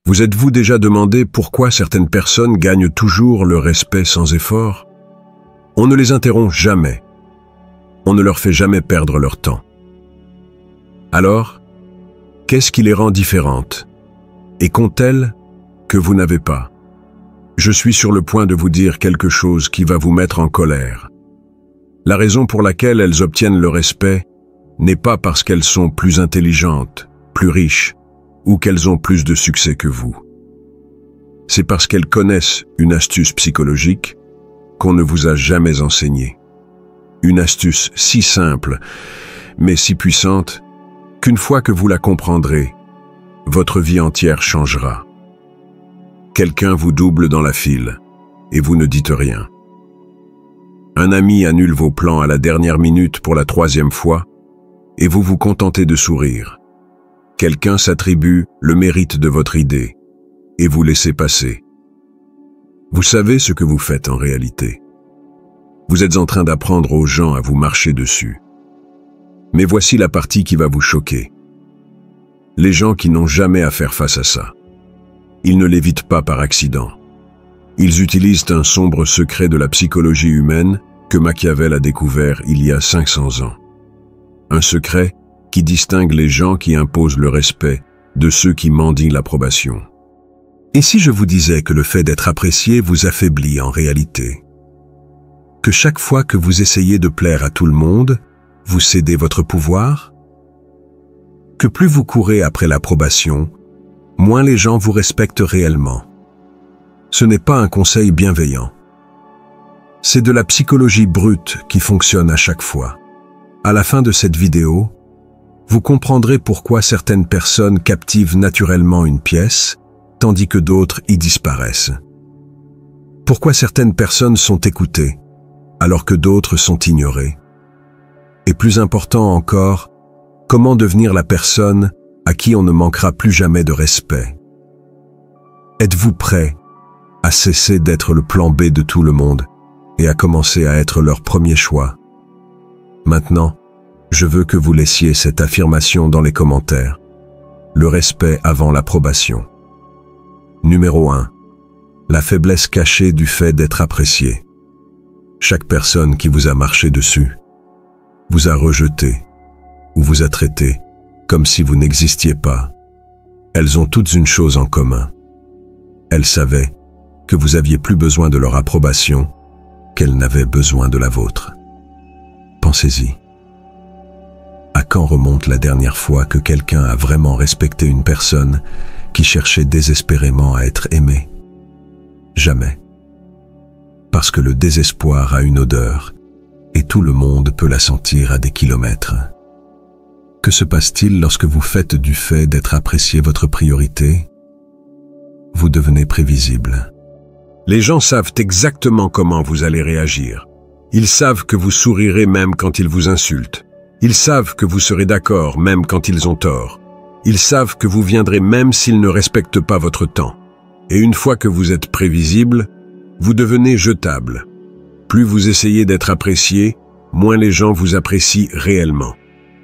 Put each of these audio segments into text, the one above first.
Vous êtes-vous déjà demandé pourquoi certaines personnes gagnent toujours le respect sans effort? On ne les interrompt jamais. On ne leur fait jamais perdre leur temps. Alors, qu'est-ce qui les rend différentes? Et qu'ont-elles que vous n'avez pas? Je suis sur le point de vous dire quelque chose qui va vous mettre en colère. La raison pour laquelle elles obtiennent le respect n'est pas parce qu'elles sont plus intelligentes, plus riches, ou qu'elles ont plus de succès que vous. C'est parce qu'elles connaissent une astuce psychologique qu'on ne vous a jamais enseignée. Une astuce si simple, mais si puissante, qu'une fois que vous la comprendrez, votre vie entière changera. Quelqu'un vous double dans la file, et vous ne dites rien. Un ami annule vos plans à la dernière minute pour la 3e fois, et vous vous contentez de sourire. Quelqu'un s'attribue le mérite de votre idée, et vous laissez passer. Vous savez ce que vous faites en réalité. Vous êtes en train d'apprendre aux gens à vous marcher dessus. Mais voici la partie qui va vous choquer. Les gens qui n'ont jamais à faire face à ça. Ils ne l'évitent pas par accident. Ils utilisent un sombre secret de la psychologie humaine que Machiavel a découvert il y a 500 ans. Un secret qui distingue les gens qui imposent le respect de ceux qui mendient l'approbation. Et si je vous disais que le fait d'être apprécié vous affaiblit en réalité? Que chaque fois que vous essayez de plaire à tout le monde, vous cédez votre pouvoir? Que plus vous courez après l'approbation, moins les gens vous respectent réellement. Ce n'est pas un conseil bienveillant. C'est de la psychologie brute qui fonctionne à chaque fois. À la fin de cette vidéo, vous comprendrez pourquoi certaines personnes captivent naturellement une pièce, tandis que d'autres y disparaissent. Pourquoi certaines personnes sont écoutées, alors que d'autres sont ignorées. Et plus important encore, comment devenir la personne à qui on ne manquera plus jamais de respect. Êtes-vous prêt à cesser d'être le plan B de tout le monde et à commencer à être leur premier choix? Maintenant, je veux que vous laissiez cette affirmation dans les commentaires. Le respect avant l'approbation. Numéro 1. La faiblesse cachée du fait d'être apprécié. Chaque personne qui vous a marché dessus, vous a rejeté ou vous a traité comme si vous n'existiez pas. Elles ont toutes une chose en commun. Elles savaient que vous aviez plus besoin de leur approbation qu'elles n'avaient besoin de la vôtre. Pensez-y. À quand remonte la dernière fois que quelqu'un a vraiment respecté une personne qui cherchait désespérément à être aimée? Jamais. Parce que le désespoir a une odeur, et tout le monde peut la sentir à des kilomètres. Que se passe-t-il lorsque vous faites du fait d'être apprécié votre priorité? Vous devenez prévisible. Les gens savent exactement comment vous allez réagir. Ils savent que vous sourirez même quand ils vous insultent. Ils savent que vous serez d'accord même quand ils ont tort. Ils savent que vous viendrez même s'ils ne respectent pas votre temps. Et une fois que vous êtes prévisible, vous devenez jetable. Plus vous essayez d'être apprécié, moins les gens vous apprécient réellement.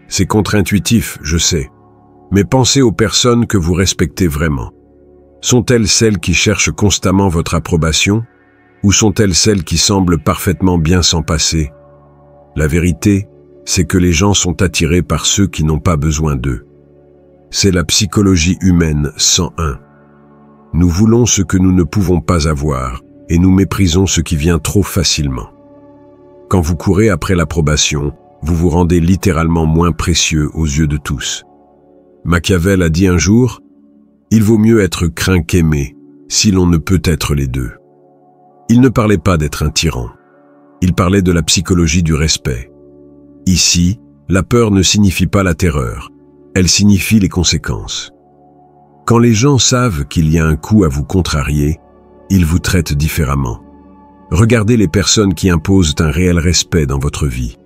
C'est contre-intuitif, je sais. Mais pensez aux personnes que vous respectez vraiment. Sont-elles celles qui cherchent constamment votre approbation, ou sont-elles celles qui semblent parfaitement bien s'en passer? La vérité, c'est que les gens sont attirés par ceux qui n'ont pas besoin d'eux. C'est la psychologie humaine 101. Nous voulons ce que nous ne pouvons pas avoir, et nous méprisons ce qui vient trop facilement. Quand vous courez après l'approbation, vous vous rendez littéralement moins précieux aux yeux de tous. Machiavel a dit un jour, « Il vaut mieux être craint qu'aimé, si l'on ne peut être les deux. » Il ne parlait pas d'être un tyran. Il parlait de la psychologie du respect. Ici, la peur ne signifie pas la terreur. Elle signifie les conséquences. Quand les gens savent qu'il y a un coup à vous contrarier, ils vous traitent différemment. Regardez les personnes qui imposent un réel respect dans votre vie.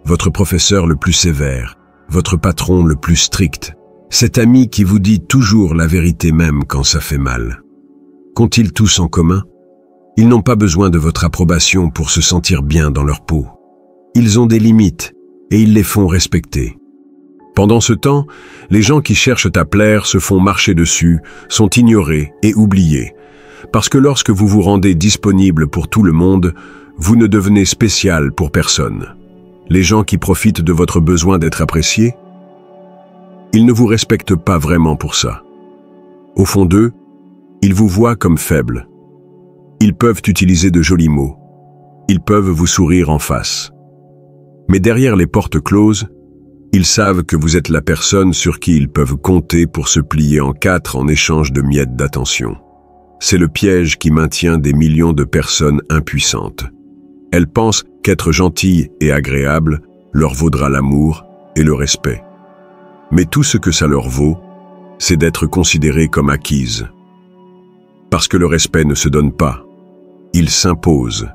Votre professeur le plus sévère, votre patron le plus strict, cet ami qui vous dit toujours la vérité même quand ça fait mal. Qu'ont-ils tous en commun? Ils n'ont pas besoin de votre approbation pour se sentir bien dans leur peau. Ils ont des limites et ils les font respecter. Pendant ce temps, les gens qui cherchent à plaire se font marcher dessus, sont ignorés et oubliés. Parce que lorsque vous vous rendez disponible pour tout le monde, vous ne devenez spécial pour personne. Les gens qui profitent de votre besoin d'être appréciés, ils ne vous respectent pas vraiment pour ça. Au fond d'eux, ils vous voient comme faible. Ils peuvent utiliser de jolis mots. Ils peuvent vous sourire en face. Mais derrière les portes closes, ils savent que vous êtes la personne sur qui ils peuvent compter pour se plier en quatre en échange de miettes d'attention. C'est le piège qui maintient des millions de personnes impuissantes. Elles pensent qu'être gentilles et agréables leur vaudra l'amour et le respect. Mais tout ce que ça leur vaut, c'est d'être considérées comme acquises. Parce que le respect ne se donne pas, il s'impose.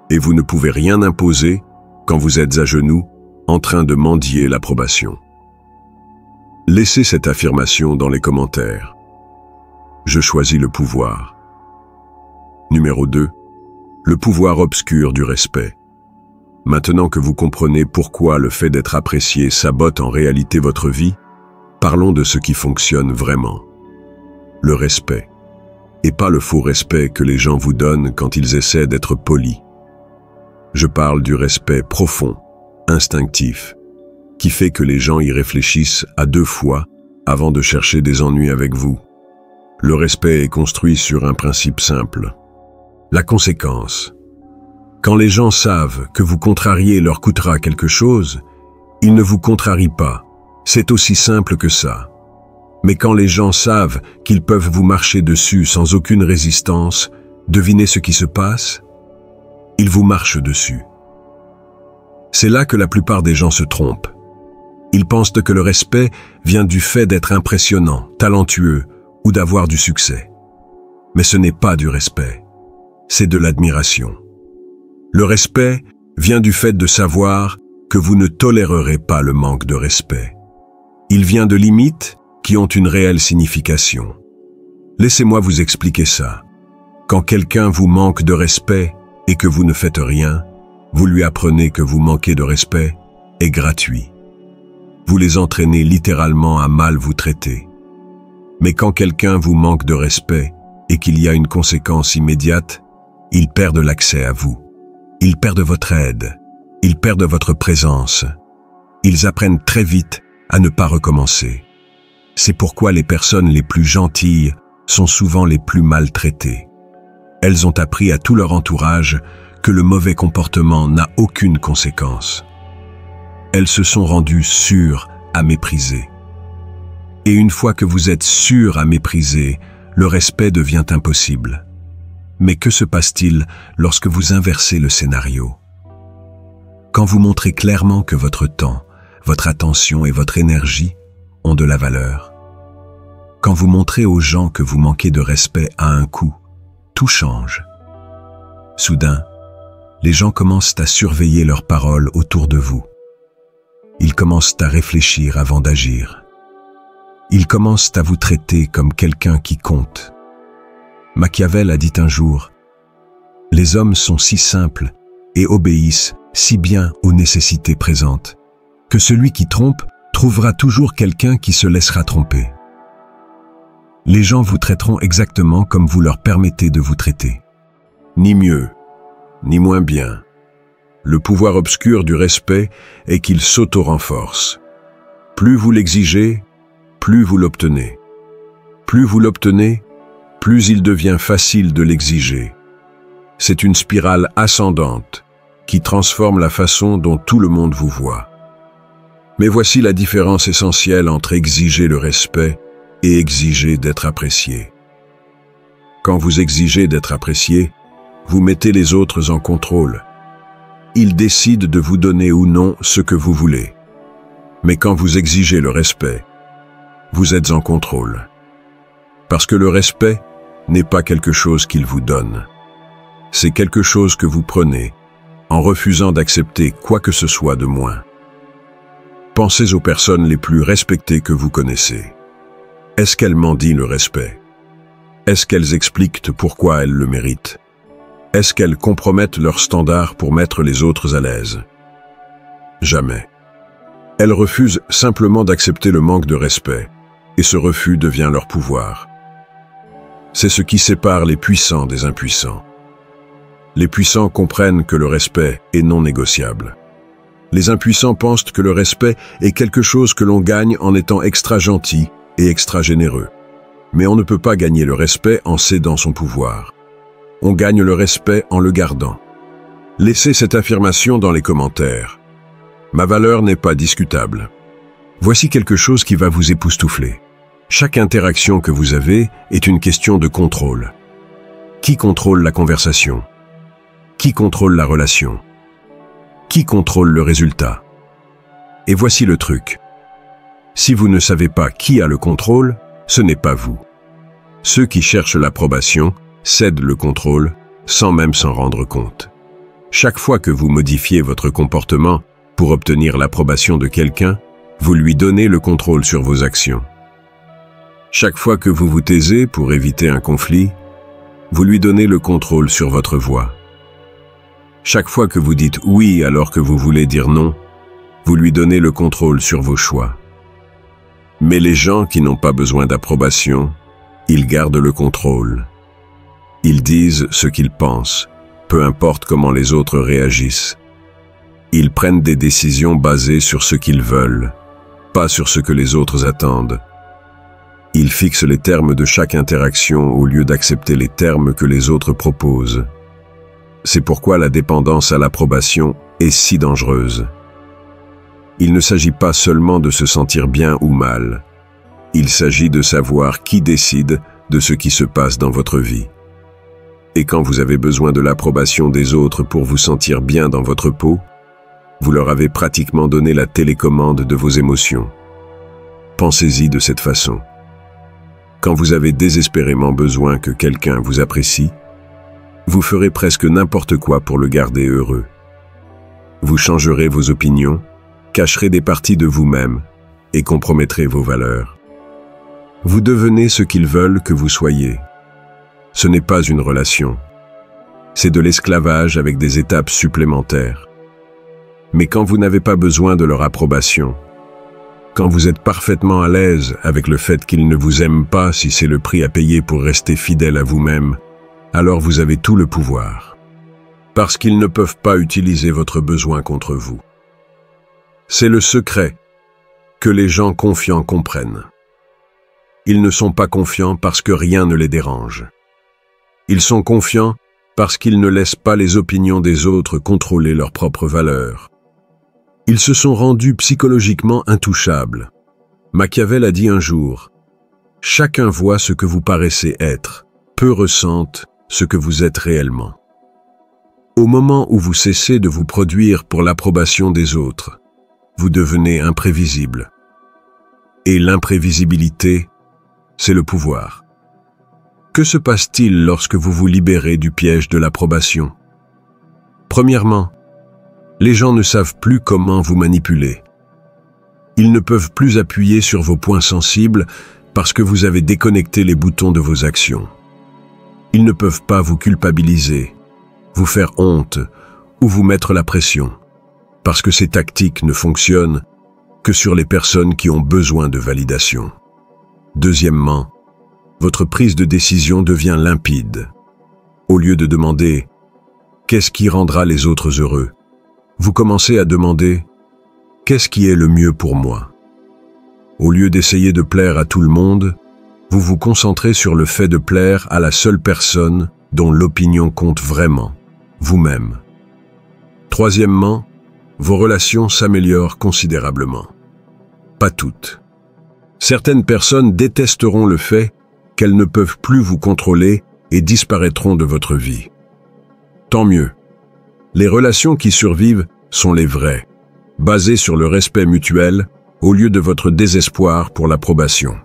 Et vous ne pouvez rien imposer quand vous êtes à genoux, en train de mendier l'approbation. Laissez cette affirmation dans les commentaires. Je choisis le pouvoir. Numéro 2. Le pouvoir obscur du respect. Maintenant que vous comprenez pourquoi le fait d'être apprécié sabote en réalité votre vie, parlons de ce qui fonctionne vraiment. Le respect. Et pas le faux respect que les gens vous donnent quand ils essaient d'être polis. Je parle du respect profond, instinctif, qui fait que les gens y réfléchissent à 2 fois avant de chercher des ennuis avec vous. Le respect est construit sur un principe simple. La conséquence. Quand les gens savent que vous contrarier leur coûtera quelque chose, ils ne vous contrarient pas. C'est aussi simple que ça. Mais quand les gens savent qu'ils peuvent vous marcher dessus sans aucune résistance, devinez ce qui se passe? Ils vous marchent dessus. C'est là que la plupart des gens se trompent. Ils pensent que le respect vient du fait d'être impressionnant, talentueux ou d'avoir du succès. Mais ce n'est pas du respect, c'est de l'admiration. Le respect vient du fait de savoir que vous ne tolérerez pas le manque de respect. Il vient de limites qui ont une réelle signification. Laissez-moi vous expliquer ça. Quand quelqu'un vous manque de respect et que vous ne faites rien, vous lui apprenez que vous manquez de respect est gratuit. Vous les entraînez littéralement à mal vous traiter. Mais quand quelqu'un vous manque de respect et qu'il y a une conséquence immédiate, ils perdent l'accès à vous. Ils perdent votre aide. Ils perdent votre présence. Ils apprennent très vite à ne pas recommencer. C'est pourquoi les personnes les plus gentilles sont souvent les plus maltraitées. Elles ont appris à tout leur entourage que le mauvais comportement n'a aucune conséquence. Elles se sont rendues sûres à mépriser. Et une fois que vous êtes sûr à mépriser, le respect devient impossible. Mais que se passe-t-il lorsque vous inversez le scénario? Quand vous montrez clairement que votre temps, votre attention et votre énergie ont de la valeur. Quand vous montrez aux gens que vous manquez de respect à un coup, tout change. Soudain, les gens commencent à surveiller leurs paroles autour de vous. Ils commencent à réfléchir avant d'agir. Ils commencent à vous traiter comme quelqu'un qui compte. Machiavel a dit un jour, « Les hommes sont si simples et obéissent si bien aux nécessités présentes, que celui qui trompe trouvera toujours quelqu'un qui se laissera tromper. » Les gens vous traiteront exactement comme vous leur permettez de vous traiter. Ni mieux, ni moins bien. Le pouvoir obscur du respect est qu'il s'auto-renforce. Plus vous l'exigez, plus vous l'obtenez. Plus vous l'obtenez, plus il devient facile de l'exiger. C'est une spirale ascendante qui transforme la façon dont tout le monde vous voit. Mais voici la différence essentielle entre exiger le respect et exiger d'être apprécié. Quand vous exigez d'être apprécié, vous mettez les autres en contrôle. Ils décident de vous donner ou non ce que vous voulez. Mais quand vous exigez le respect, vous êtes en contrôle. Parce que le respect n'est pas quelque chose qu'ils vous donnent. C'est quelque chose que vous prenez en refusant d'accepter quoi que ce soit de moins. Pensez aux personnes les plus respectées que vous connaissez. Est-ce qu'elles mendient le respect? Est-ce qu'elles expliquent pourquoi elles le méritent? Est-ce qu'elles compromettent leurs standards pour mettre les autres à l'aise? Jamais. Elles refusent simplement d'accepter le manque de respect, et ce refus devient leur pouvoir. C'est ce qui sépare les puissants des impuissants. Les puissants comprennent que le respect est non négociable. Les impuissants pensent que le respect est quelque chose que l'on gagne en étant extra gentil et extra généreux. Mais on ne peut pas gagner le respect en cédant son pouvoir. On gagne le respect en le gardant. Laissez cette affirmation dans les commentaires. Ma valeur n'est pas discutable. Voici quelque chose qui va vous époustoufler. Chaque interaction que vous avez est une question de contrôle. Qui contrôle la conversation? Qui contrôle la relation? Qui contrôle le résultat? Et voici le truc. Si vous ne savez pas qui a le contrôle, ce n'est pas vous. Ceux qui cherchent l'approbation cèdent le contrôle sans même s'en rendre compte. Chaque fois que vous modifiez votre comportement pour obtenir l'approbation de quelqu'un, vous lui donnez le contrôle sur vos actions. Chaque fois que vous vous taisez pour éviter un conflit, vous lui donnez le contrôle sur votre voix. Chaque fois que vous dites oui alors que vous voulez dire non, vous lui donnez le contrôle sur vos choix. Mais les gens qui n'ont pas besoin d'approbation, ils gardent le contrôle. Ils disent ce qu'ils pensent, peu importe comment les autres réagissent. Ils prennent des décisions basées sur ce qu'ils veulent, pas sur ce que les autres attendent. Ils fixent les termes de chaque interaction au lieu d'accepter les termes que les autres proposent. C'est pourquoi la dépendance à l'approbation est si dangereuse. Il ne s'agit pas seulement de se sentir bien ou mal. Il s'agit de savoir qui décide de ce qui se passe dans votre vie. Et quand vous avez besoin de l'approbation des autres pour vous sentir bien dans votre peau, vous leur avez pratiquement donné la télécommande de vos émotions. Pensez-y de cette façon. Quand vous avez désespérément besoin que quelqu'un vous apprécie, vous ferez presque n'importe quoi pour le garder heureux. Vous changerez vos opinions, cacherez des parties de vous-même et compromettrez vos valeurs. Vous devenez ce qu'ils veulent que vous soyez. Ce n'est pas une relation. C'est de l'esclavage avec des étapes supplémentaires. Mais quand vous n'avez pas besoin de leur approbation, quand vous êtes parfaitement à l'aise avec le fait qu'ils ne vous aiment pas si c'est le prix à payer pour rester fidèle à vous-même, alors vous avez tout le pouvoir. Parce qu'ils ne peuvent pas utiliser votre besoin contre vous. C'est le secret que les gens confiants comprennent. Ils ne sont pas confiants parce que rien ne les dérange. Ils sont confiants parce qu'ils ne laissent pas les opinions des autres contrôler leurs propres valeurs. Ils se sont rendus psychologiquement intouchables. Machiavel a dit un jour, « Chacun voit ce que vous paraissez être, peu ressentent ce que vous êtes réellement. » Au moment où vous cessez de vous produire pour l'approbation des autres, vous devenez imprévisible. Et l'imprévisibilité, c'est le pouvoir. Que se passe-t-il lorsque vous vous libérez du piège de l'approbation? Premièrement, les gens ne savent plus comment vous manipuler. Ils ne peuvent plus appuyer sur vos points sensibles parce que vous avez déconnecté les boutons de vos actions. Ils ne peuvent pas vous culpabiliser, vous faire honte ou vous mettre la pression, parce que ces tactiques ne fonctionnent que sur les personnes qui ont besoin de validation. Deuxièmement, votre prise de décision devient limpide. Au lieu de demander « Qu'est-ce qui rendra les autres heureux ?», vous commencez à demander « Qu'est-ce qui est le mieux pour moi ?» Au lieu d'essayer de plaire à tout le monde, vous vous concentrez sur le fait de plaire à la seule personne dont l'opinion compte vraiment, vous-même. Troisièmement, vos relations s'améliorent considérablement. Pas toutes. Certaines personnes détesteront le fait qu'elles ne peuvent plus vous contrôler et disparaîtront de votre vie. Tant mieux. Les relations qui survivent sont les vraies, basées sur le respect mutuel au lieu de votre désespoir pour l'approbation.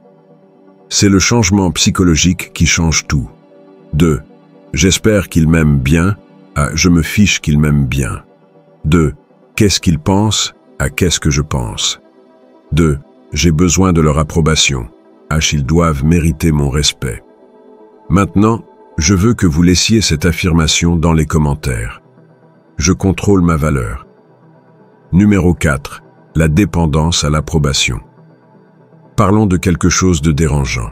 C'est le changement psychologique qui change tout. De « J'espère qu'il m'aime bien » à « Je me fiche qu'il m'aime bien ». De « Qu'est-ce qu'il pense » à « Qu'est-ce que je pense ». De « J'ai besoin de leur approbation » à « Ils doivent mériter mon respect ». Maintenant, je veux que vous laissiez cette affirmation dans les commentaires. Je contrôle ma valeur. Numéro 4. la dépendance à l'approbation. Parlons de quelque chose de dérangeant.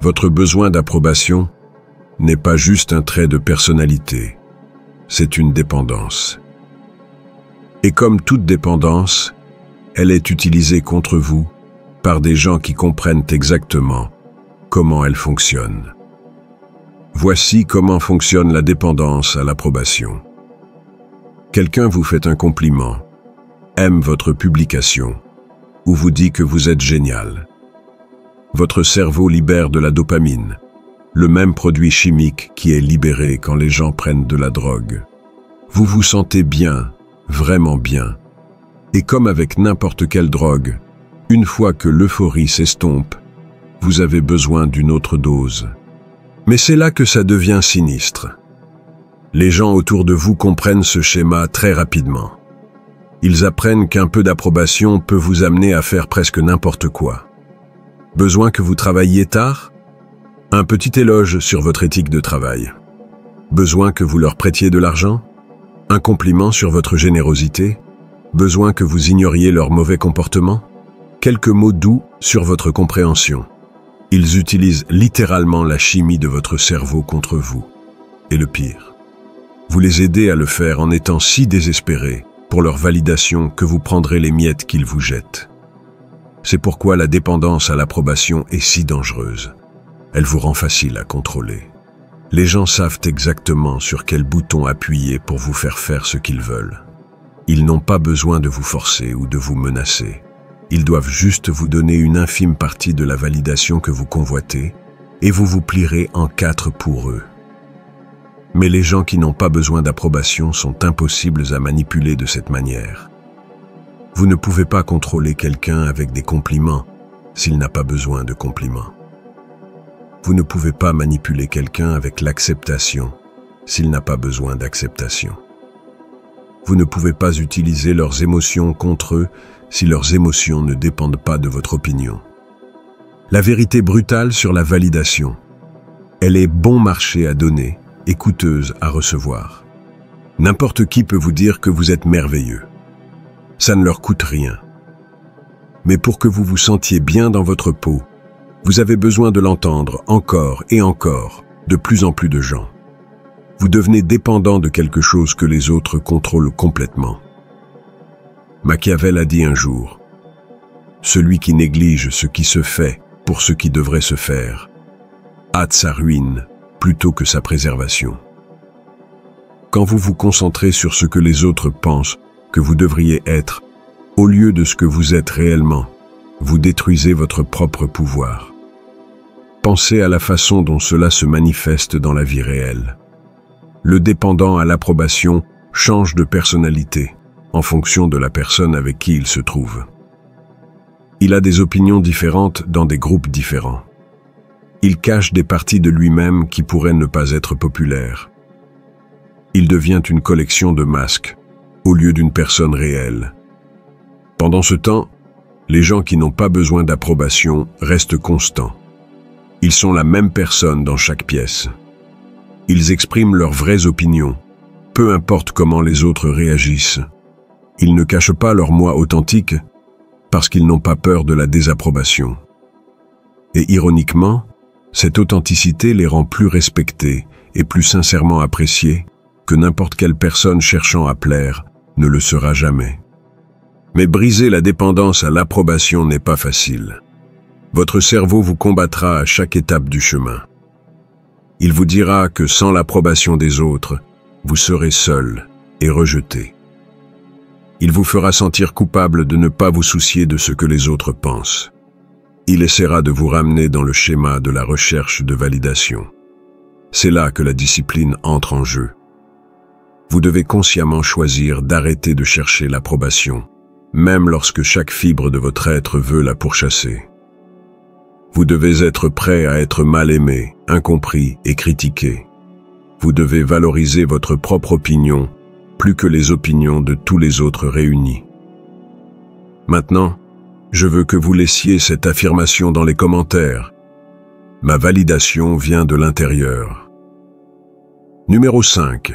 Votre besoin d'approbation n'est pas juste un trait de personnalité, c'est une dépendance. Et comme toute dépendance, elle est utilisée contre vous par des gens qui comprennent exactement comment elle fonctionne. Voici comment fonctionne la dépendance à l'approbation. Quelqu'un vous fait un compliment, aime votre publication, ou vous dit que vous êtes génial. Votre cerveau libère de la dopamine, le même produit chimique qui est libéré quand les gens prennent de la drogue. Vous vous sentez bien, vraiment bien. Et comme avec n'importe quelle drogue, une fois que l'euphorie s'estompe, vous avez besoin d'une autre dose. Mais c'est là que ça devient sinistre. Les gens autour de vous comprennent ce schéma très rapidement. Ils apprennent qu'un peu d'approbation peut vous amener à faire presque n'importe quoi. Besoin que vous travailliez tard? Un petit éloge sur votre éthique de travail. Besoin que vous leur prêtiez de l'argent? Un compliment sur votre générosité? Besoin que vous ignoriez leur mauvais comportement? Quelques mots doux sur votre compréhension. Ils utilisent littéralement la chimie de votre cerveau contre vous. Et le pire, vous les aidez à le faire en étant si désespérés pour leur validation que vous prendrez les miettes qu'ils vous jettent. C'est pourquoi la dépendance à l'approbation est si dangereuse. Elle vous rend facile à contrôler. Les gens savent exactement sur quel bouton appuyer pour vous faire faire ce qu'ils veulent. Ils n'ont pas besoin de vous forcer ou de vous menacer. Ils doivent juste vous donner une infime partie de la validation que vous convoitez et vous vous plierez en quatre pour eux. Mais les gens qui n'ont pas besoin d'approbation sont impossibles à manipuler de cette manière. Vous ne pouvez pas contrôler quelqu'un avec des compliments s'il n'a pas besoin de compliments. Vous ne pouvez pas manipuler quelqu'un avec l'acceptation s'il n'a pas besoin d'acceptation. Vous ne pouvez pas utiliser leurs émotions contre eux si leurs émotions ne dépendent pas de votre opinion. La vérité brutale sur la validation. Elle est bon marché à donner et coûteuse à recevoir. N'importe qui peut vous dire que vous êtes merveilleux. Ça ne leur coûte rien. Mais pour que vous vous sentiez bien dans votre peau, vous avez besoin de l'entendre encore et encore, de plus en plus de gens. Vous devenez dépendant de quelque chose que les autres contrôlent complètement. Machiavel a dit un jour, « Celui qui néglige ce qui se fait pour ce qui devrait se faire, hâte sa ruine plutôt que sa préservation. » Quand vous vous concentrez sur ce que les autres pensent que vous devriez être, au lieu de ce que vous êtes réellement, vous détruisez votre propre pouvoir. Pensez à la façon dont cela se manifeste dans la vie réelle. Le dépendant à l'approbation change de personnalité en fonction de la personne avec qui il se trouve. Il a des opinions différentes dans des groupes différents. Il cache des parties de lui-même qui pourraient ne pas être populaires. Il devient une collection de masques au lieu d'une personne réelle. Pendant ce temps, les gens qui n'ont pas besoin d'approbation restent constants. Ils sont la même personne dans chaque pièce. Ils expriment leurs vraies opinions, peu importe comment les autres réagissent. Ils ne cachent pas leur moi authentique parce qu'ils n'ont pas peur de la désapprobation. Et ironiquement, cette authenticité les rend plus respectés et plus sincèrement appréciés que n'importe quelle personne cherchant à plaire ne le sera jamais. Mais briser la dépendance à l'approbation n'est pas facile. Votre cerveau vous combattra à chaque étape du chemin. Il vous dira que sans l'approbation des autres, vous serez seul et rejeté. Il vous fera sentir coupable de ne pas vous soucier de ce que les autres pensent. Il essaiera de vous ramener dans le schéma de la recherche de validation. C'est là que la discipline entre en jeu. Vous devez consciemment choisir d'arrêter de chercher l'approbation, même lorsque chaque fibre de votre être veut la pourchasser. Vous devez être prêt à être mal aimé, incompris et critiqué. Vous devez valoriser votre propre opinion plus que les opinions de tous les autres réunis. Maintenant, je veux que vous laissiez cette affirmation dans les commentaires. Ma validation vient de l'intérieur. Numéro 5.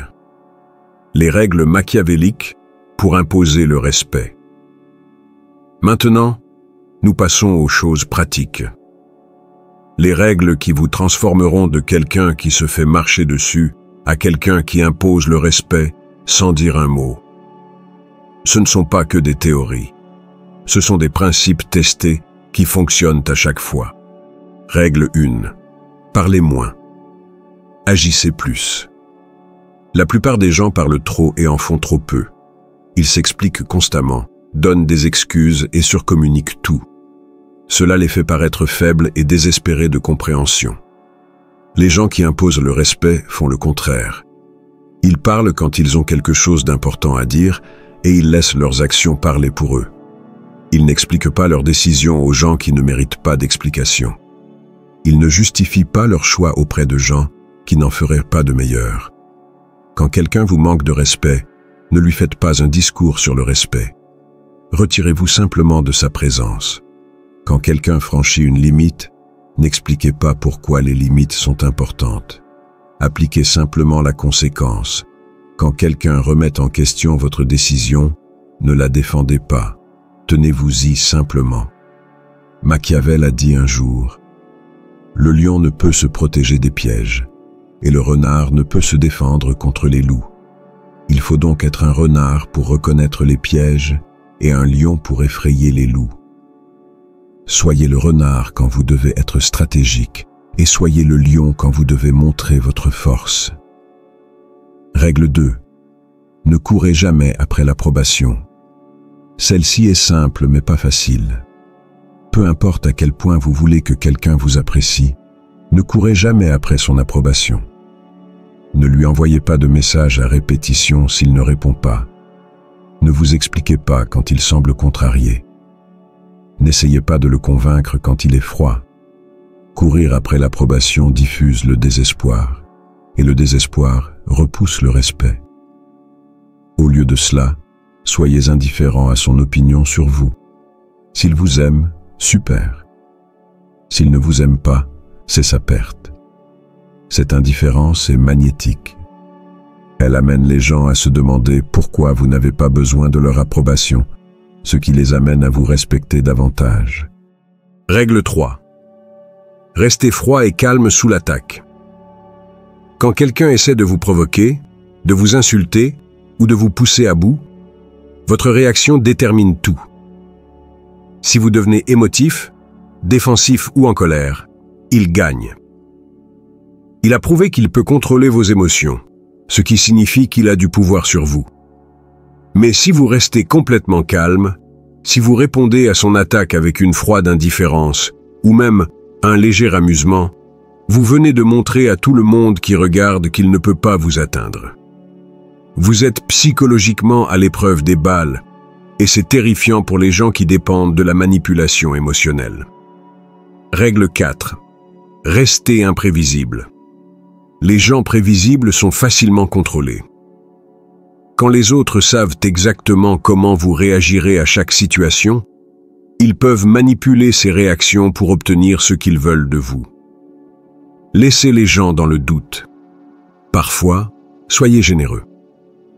Les règles machiavéliques pour imposer le respect. Maintenant, nous passons aux choses pratiques. Les règles qui vous transformeront de quelqu'un qui se fait marcher dessus à quelqu'un qui impose le respect sans dire un mot. Ce ne sont pas que des théories. Ce sont des principes testés qui fonctionnent à chaque fois. Règle 1. Parlez moins. Agissez plus. La plupart des gens parlent trop et en font trop peu. Ils s'expliquent constamment, donnent des excuses et surcommuniquent tout. Cela les fait paraître faibles et désespérés de compréhension. Les gens qui imposent le respect font le contraire. Ils parlent quand ils ont quelque chose d'important à dire et ils laissent leurs actions parler pour eux. Ils n'expliquent pas leurs décisions aux gens qui ne méritent pas d'explication. Ils ne justifient pas leur choix auprès de gens qui n'en feraient pas de meilleurs. Quand quelqu'un vous manque de respect, ne lui faites pas un discours sur le respect. Retirez-vous simplement de sa présence. Quand quelqu'un franchit une limite, n'expliquez pas pourquoi les limites sont importantes. Appliquez simplement la conséquence. Quand quelqu'un remet en question votre décision, ne la défendez pas. Tenez-vous-y simplement. Machiavel a dit un jour, « Le lion ne peut se protéger des pièges, et le renard ne peut se défendre contre les loups. Il faut donc être un renard pour reconnaître les pièges et un lion pour effrayer les loups. Soyez le renard quand vous devez être stratégique, et soyez le lion quand vous devez montrer votre force. » Règle 2. Ne courez jamais après l'approbation. Celle-ci est simple mais pas facile. Peu importe à quel point vous voulez que quelqu'un vous apprécie, ne courez jamais après son approbation. Ne lui envoyez pas de message à répétition s'il ne répond pas. Ne vous expliquez pas quand il semble contrarié. N'essayez pas de le convaincre quand il est froid. Courir après l'approbation diffuse le désespoir, et le désespoir repousse le respect. Au lieu de cela, soyez indifférent à son opinion sur vous. S'il vous aime, super. S'il ne vous aime pas, c'est sa perte. Cette indifférence est magnétique. Elle amène les gens à se demander pourquoi vous n'avez pas besoin de leur approbation, ce qui les amène à vous respecter davantage. Règle 3. Restez froid et calme sous l'attaque. Quand quelqu'un essaie de vous provoquer, de vous insulter ou de vous pousser à bout, votre réaction détermine tout. Si vous devenez émotif, défensif ou en colère, il gagne. Il a prouvé qu'il peut contrôler vos émotions, ce qui signifie qu'il a du pouvoir sur vous. Mais si vous restez complètement calme, si vous répondez à son attaque avec une froide indifférence, ou même un léger amusement, vous venez de montrer à tout le monde qui regarde qu'il ne peut pas vous atteindre. Vous êtes psychologiquement à l'épreuve des balles, et c'est terrifiant pour les gens qui dépendent de la manipulation émotionnelle. Règle 4. Restez imprévisible. Les gens prévisibles sont facilement contrôlés. Quand les autres savent exactement comment vous réagirez à chaque situation, ils peuvent manipuler ces réactions pour obtenir ce qu'ils veulent de vous. Laissez les gens dans le doute. Parfois, soyez généreux.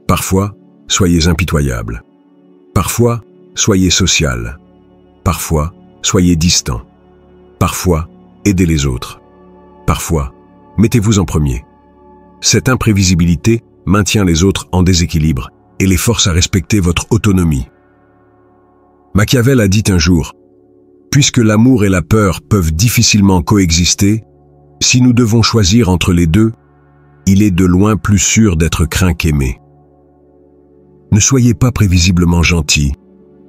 Parfois, soyez impitoyable. Parfois, soyez social. Parfois, soyez distant. Parfois, aidez les autres. Parfois, mettez-vous en premier. Cette imprévisibilité maintient les autres en déséquilibre et les force à respecter votre autonomie. Machiavel a dit un jour, « Puisque l'amour et la peur peuvent difficilement coexister, si nous devons choisir entre les deux, il est de loin plus sûr d'être craint qu'aimé. » Ne soyez pas prévisiblement gentil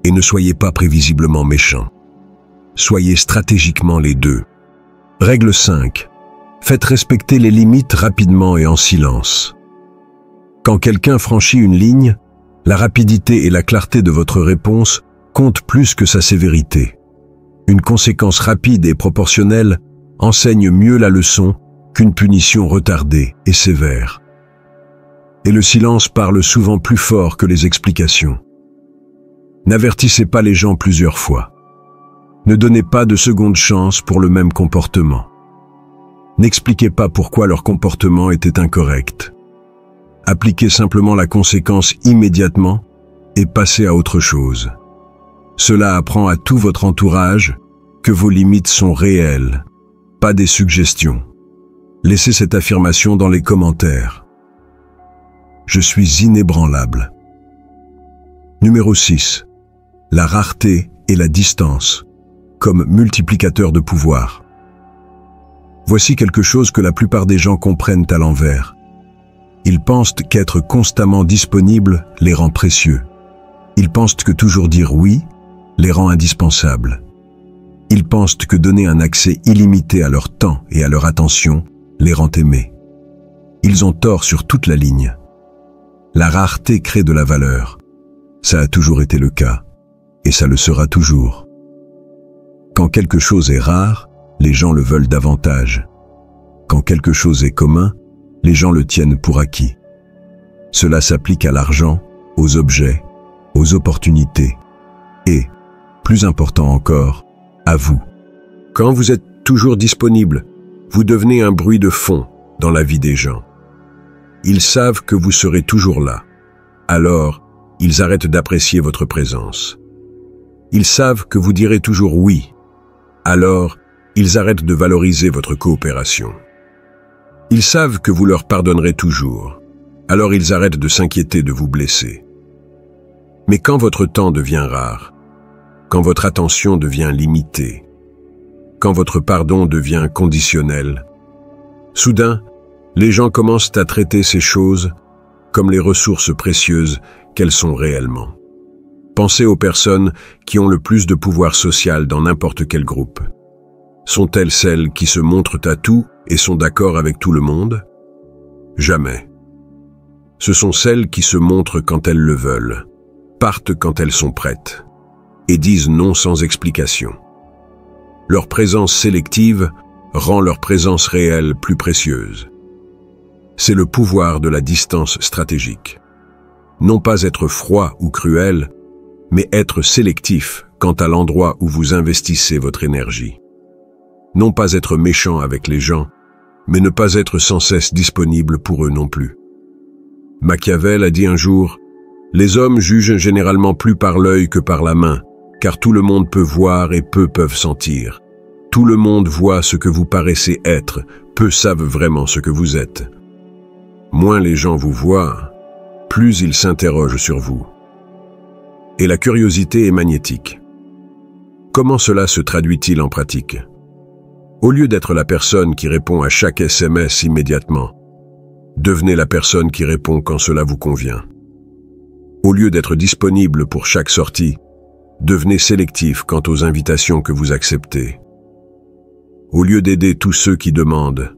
et ne soyez pas prévisiblement méchant. Soyez stratégiquement les deux. Règle 5. Faites respecter les limites rapidement et en silence. Quand quelqu'un franchit une ligne, la rapidité et la clarté de votre réponse comptent plus que sa sévérité. Une conséquence rapide et proportionnelle enseigne mieux la leçon qu'une punition retardée et sévère. Et le silence parle souvent plus fort que les explications. N'avertissez pas les gens plusieurs fois. Ne donnez pas de seconde chance pour le même comportement. N'expliquez pas pourquoi leur comportement était incorrect. Appliquez simplement la conséquence immédiatement et passez à autre chose. Cela apprend à tout votre entourage que vos limites sont réelles, pas des suggestions. Laissez cette affirmation dans les commentaires. Je suis inébranlable. Numéro 6. La rareté et la distance, comme multiplicateur de pouvoir. Voici quelque chose que la plupart des gens comprennent à l'envers. Ils pensent qu'être constamment disponible les rend précieux. Ils pensent que toujours dire oui les rend indispensables. Ils pensent que donner un accès illimité à leur temps et à leur attention les rend aimés. Ils ont tort sur toute la ligne. La rareté crée de la valeur. Ça a toujours été le cas, et ça le sera toujours. Quand quelque chose est rare, les gens le veulent davantage. Quand quelque chose est commun, les gens le tiennent pour acquis. Cela s'applique à l'argent, aux objets, aux opportunités, et, plus important encore, à vous. Quand vous êtes toujours disponible, vous devenez un bruit de fond dans la vie des gens. Ils savent que vous serez toujours là. Alors, ils arrêtent d'apprécier votre présence. Ils savent que vous direz toujours oui. Alors, ils arrêtent de valoriser votre coopération. Ils savent que vous leur pardonnerez toujours. Alors ils arrêtent de s'inquiéter de vous blesser. Mais quand votre temps devient rare, quand votre attention devient limitée, quand votre pardon devient conditionnel, soudain, les gens commencent à traiter ces choses comme les ressources précieuses qu'elles sont réellement. Pensez aux personnes qui ont le plus de pouvoir social dans n'importe quel groupe. Sont-elles celles qui se montrent à tout et sont d'accord avec tout le monde? Jamais. Ce sont celles qui se montrent quand elles le veulent, partent quand elles sont prêtes, et disent non sans explication. Leur présence sélective rend leur présence réelle plus précieuse. C'est le pouvoir de la distance stratégique. Non pas être froid ou cruel, mais être sélectif quant à l'endroit où vous investissez votre énergie. Non pas être méchant avec les gens, mais ne pas être sans cesse disponible pour eux non plus. Machiavel a dit un jour « Les hommes jugent généralement plus par l'œil que par la main, car tout le monde peut voir et peu peuvent sentir. Tout le monde voit ce que vous paraissez être, peu savent vraiment ce que vous êtes. Moins les gens vous voient, plus ils s'interrogent sur vous. » Et la curiosité est magnétique. Comment cela se traduit-il en pratique? Au lieu d'être la personne qui répond à chaque SMS immédiatement, devenez la personne qui répond quand cela vous convient. Au lieu d'être disponible pour chaque sortie, devenez sélectif quant aux invitations que vous acceptez. Au lieu d'aider tous ceux qui demandent,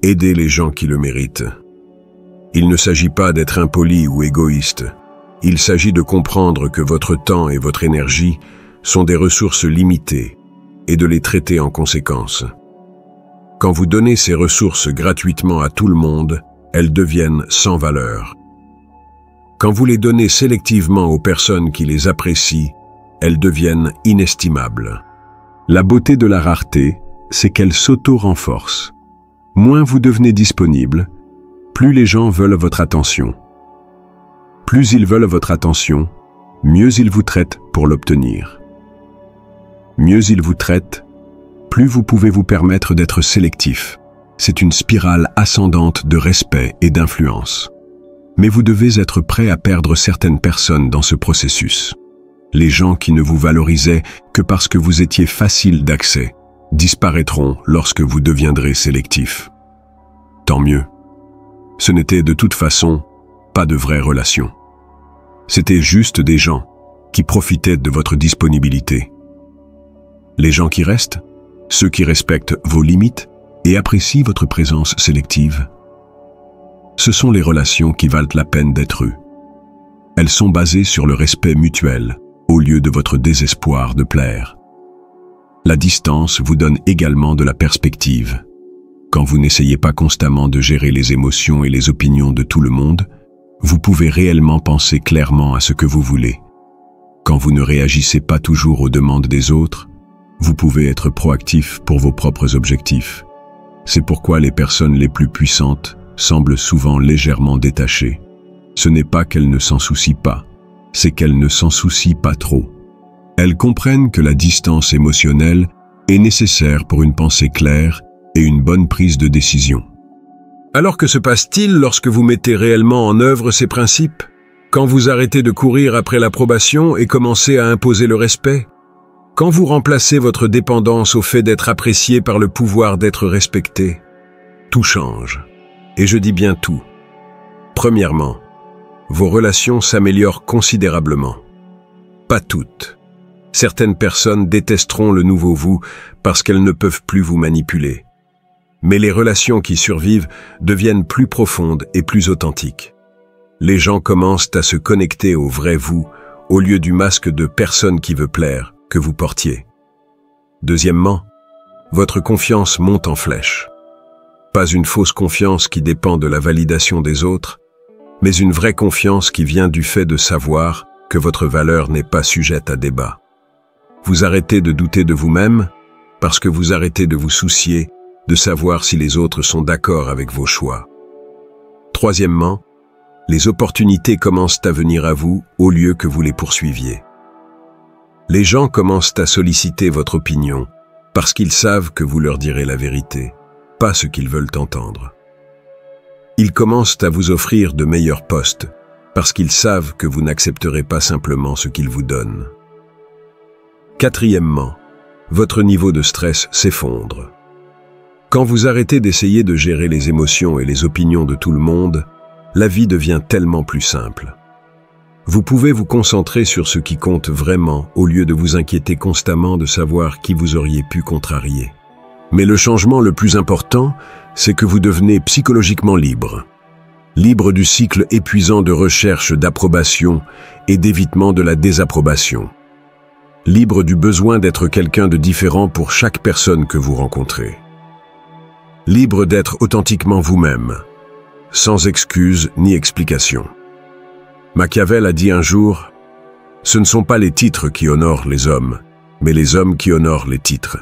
aidez les gens qui le méritent. Il ne s'agit pas d'être impoli ou égoïste. Il s'agit de comprendre que votre temps et votre énergie sont des ressources limitées et de les traiter en conséquence. Quand vous donnez ces ressources gratuitement à tout le monde, elles deviennent sans valeur. Quand vous les donnez sélectivement aux personnes qui les apprécient, elles deviennent inestimables. La beauté de la rareté, c'est qu'elle s'auto-renforce. Moins vous devenez disponible, plus les gens veulent votre attention. Plus ils veulent votre attention, mieux ils vous traitent pour l'obtenir. Mieux ils vous traitent, plus vous pouvez vous permettre d'être sélectif. C'est une spirale ascendante de respect et d'influence. Mais vous devez être prêt à perdre certaines personnes dans ce processus. Les gens qui ne vous valorisaient que parce que vous étiez facile d'accès disparaîtront lorsque vous deviendrez sélectif. Tant mieux. Ce n'était de toute façon pas de vraies relations. C'était juste des gens qui profitaient de votre disponibilité. Les gens qui restent, ceux qui respectent vos limites et apprécient votre présence sélective. Ce sont les relations qui valent la peine d'être eues. Elles sont basées sur le respect mutuel, au lieu de votre désespoir de plaire. La distance vous donne également de la perspective. Quand vous n'essayez pas constamment de gérer les émotions et les opinions de tout le monde, vous pouvez réellement penser clairement à ce que vous voulez. Quand vous ne réagissez pas toujours aux demandes des autres, vous pouvez être proactif pour vos propres objectifs. C'est pourquoi les personnes les plus puissantes semblent souvent légèrement détachées. Ce n'est pas qu'elles ne s'en soucient pas, c'est qu'elles ne s'en soucient pas trop. Elles comprennent que la distance émotionnelle est nécessaire pour une pensée claire et une bonne prise de décision. Alors que se passe-t-il lorsque vous mettez réellement en œuvre ces principes? Quand vous arrêtez de courir après l'approbation et commencez à imposer le respect? Quand vous remplacez votre dépendance au fait d'être apprécié par le pouvoir d'être respecté? Tout change. Et je dis bien tout. Premièrement, vos relations s'améliorent considérablement. Pas toutes. Certaines personnes détesteront le nouveau vous parce qu'elles ne peuvent plus vous manipuler. Mais les relations qui survivent deviennent plus profondes et plus authentiques. Les gens commencent à se connecter au vrai vous, au lieu du masque de personne qui veut plaire que vous portiez. Deuxièmement, votre confiance monte en flèche. Pas une fausse confiance qui dépend de la validation des autres, mais une vraie confiance qui vient du fait de savoir que votre valeur n'est pas sujette à débat. Vous arrêtez de douter de vous-même parce que vous arrêtez de vous soucier de savoir si les autres sont d'accord avec vos choix. Troisièmement, les opportunités commencent à venir à vous au lieu que vous les poursuiviez. Les gens commencent à solliciter votre opinion parce qu'ils savent que vous leur direz la vérité, pas ce qu'ils veulent entendre. Ils commencent à vous offrir de meilleurs postes parce qu'ils savent que vous n'accepterez pas simplement ce qu'ils vous donnent. Quatrièmement, votre niveau de stress s'effondre. Quand vous arrêtez d'essayer de gérer les émotions et les opinions de tout le monde, la vie devient tellement plus simple. Vous pouvez vous concentrer sur ce qui compte vraiment au lieu de vous inquiéter constamment de savoir qui vous auriez pu contrarier. Mais le changement le plus important, c'est que vous devenez psychologiquement libre. Libre du cycle épuisant de recherche d'approbation et d'évitement de la désapprobation. Libre du besoin d'être quelqu'un de différent pour chaque personne que vous rencontrez. Libre d'être authentiquement vous-même, sans excuse ni explication. Machiavel a dit un jour, « Ce ne sont pas les titres qui honorent les hommes, mais les hommes qui honorent les titres. »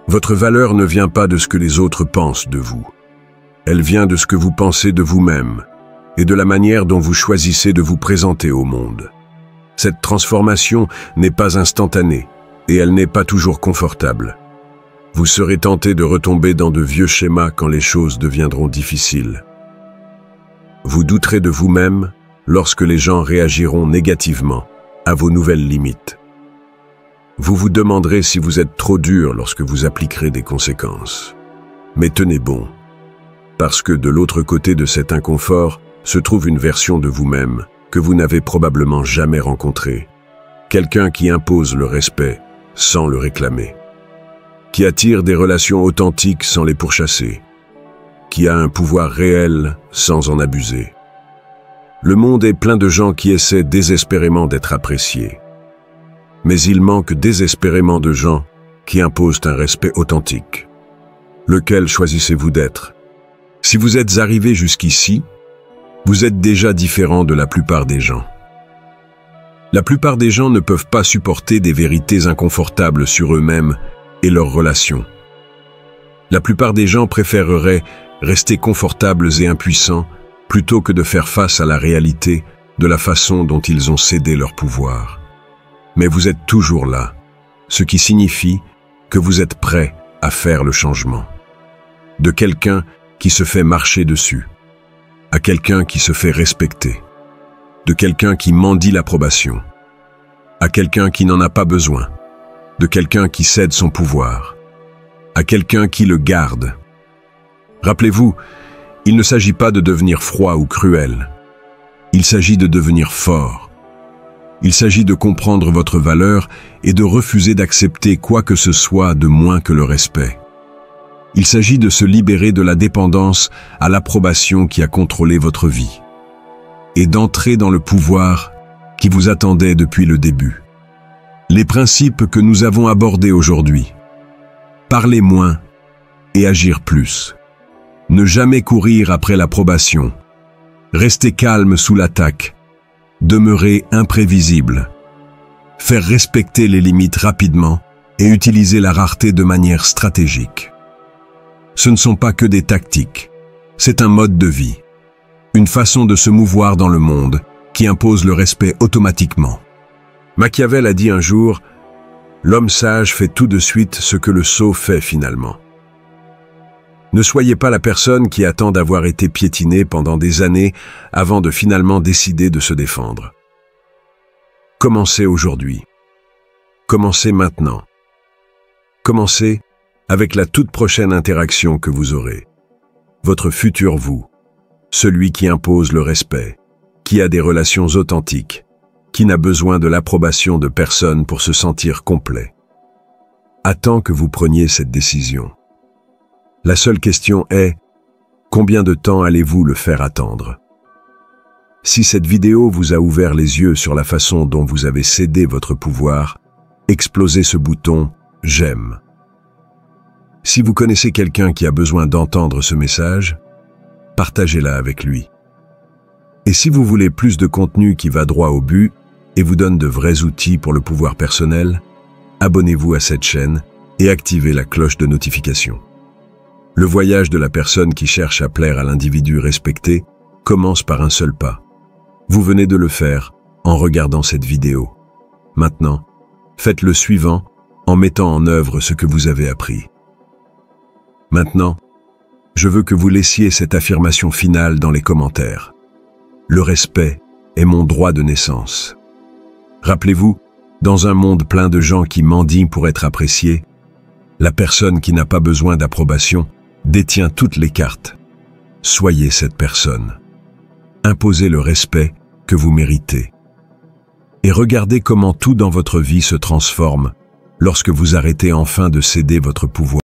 Votre valeur ne vient pas de ce que les autres pensent de vous. Elle vient de ce que vous pensez de vous-même et de la manière dont vous choisissez de vous présenter au monde. Cette transformation n'est pas instantanée et elle n'est pas toujours confortable. Vous serez tenté de retomber dans de vieux schémas quand les choses deviendront difficiles. Vous douterez de vous-même lorsque les gens réagiront négativement à vos nouvelles limites. Vous vous demanderez si vous êtes trop dur lorsque vous appliquerez des conséquences. Mais tenez bon, parce que de l'autre côté de cet inconfort se trouve une version de vous-même que vous n'avez probablement jamais rencontrée. Quelqu'un qui impose le respect sans le réclamer. Qui attire des relations authentiques sans les pourchasser, qui a un pouvoir réel sans en abuser. Le monde est plein de gens qui essaient désespérément d'être appréciés. Mais il manque désespérément de gens qui imposent un respect authentique. Lequel choisissez-vous d'être? Si vous êtes arrivé jusqu'ici, vous êtes déjà différent de la plupart des gens. La plupart des gens ne peuvent pas supporter des vérités inconfortables sur eux-mêmes et leurs relations. La plupart des gens préféreraient rester confortables et impuissants plutôt que de faire face à la réalité de la façon dont ils ont cédé leur pouvoir. Mais vous êtes toujours là, ce qui signifie que vous êtes prêt à faire le changement. De quelqu'un qui se fait marcher dessus, à quelqu'un qui se fait respecter, de quelqu'un qui mendie l'approbation, à quelqu'un qui n'en a pas besoin, de quelqu'un qui cède son pouvoir, à quelqu'un qui le garde. Rappelez-vous, il ne s'agit pas de devenir froid ou cruel. Il s'agit de devenir fort. Il s'agit de comprendre votre valeur et de refuser d'accepter quoi que ce soit de moins que le respect. Il s'agit de se libérer de la dépendance à l'approbation qui a contrôlé votre vie et d'entrer dans le pouvoir qui vous attendait depuis le début. Les principes que nous avons abordés aujourd'hui. Parler moins et agir plus. Ne jamais courir après l'approbation. Rester calme sous l'attaque. Demeurer imprévisible. Faire respecter les limites rapidement et utiliser la rareté de manière stratégique. Ce ne sont pas que des tactiques. C'est un mode de vie. Une façon de se mouvoir dans le monde qui impose le respect automatiquement. Machiavel a dit un jour, « L'homme sage fait tout de suite ce que le sot fait finalement. » Ne soyez pas la personne qui attend d'avoir été piétinée pendant des années avant de finalement décider de se défendre. Commencez aujourd'hui. Commencez maintenant. Commencez avec la toute prochaine interaction que vous aurez. Votre futur vous, celui qui impose le respect, qui a des relations authentiques, qui n'a besoin de l'approbation de personne pour se sentir complet. Attends que vous preniez cette décision. La seule question est, combien de temps allez-vous le faire attendre? Si cette vidéo vous a ouvert les yeux sur la façon dont vous avez cédé votre pouvoir, explosez ce bouton « J'aime ». Si vous connaissez quelqu'un qui a besoin d'entendre ce message, partagez-la avec lui. Et si vous voulez plus de contenu qui va droit au but et vous donne de vrais outils pour le pouvoir personnel, abonnez-vous à cette chaîne et activez la cloche de notification. Le voyage de la personne qui cherche à plaire à l'individu respecté commence par un seul pas. Vous venez de le faire en regardant cette vidéo. Maintenant, faites le suivant en mettant en œuvre ce que vous avez appris. Maintenant, je veux que vous laissiez cette affirmation finale dans les commentaires. Le respect est mon droit de naissance. Rappelez-vous, dans un monde plein de gens qui mendient pour être appréciés, la personne qui n'a pas besoin d'approbation détient toutes les cartes. Soyez cette personne. Imposez le respect que vous méritez. Et regardez comment tout dans votre vie se transforme lorsque vous arrêtez enfin de céder votre pouvoir.